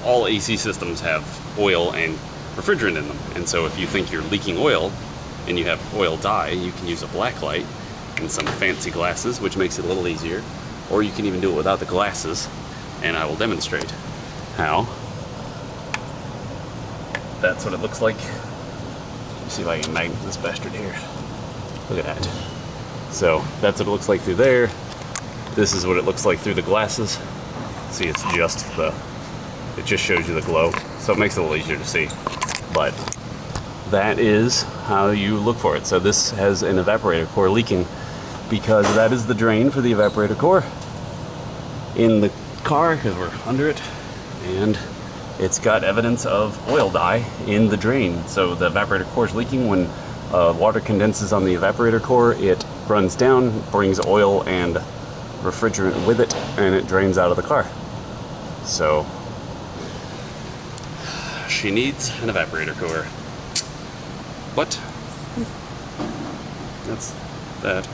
all AC systems have oil and refrigerant in them. And so if you think you're leaking oil and you have oil dye, you can use a black light and some fancy glasses, which makes it a little easier. Or you can even do it without the glasses, and I will demonstrate how. That's what it looks like. Let me see if I can magnet this bastard here. Look at that. So that's what it looks like through there. This is what it looks like through the glasses. See, it just shows you the glow, so it makes it a little easier to see. But that is how you look for it. So this has an evaporator core leaking because that is the drain for the evaporator core in the car, because we're under it, and it's got evidence of oil dye in the drain. So the evaporator core is leaking. When water condenses on the evaporator core, it runs down, brings oil and refrigerant with it, and it drains out of the car. So she needs an evaporator core. But that's that.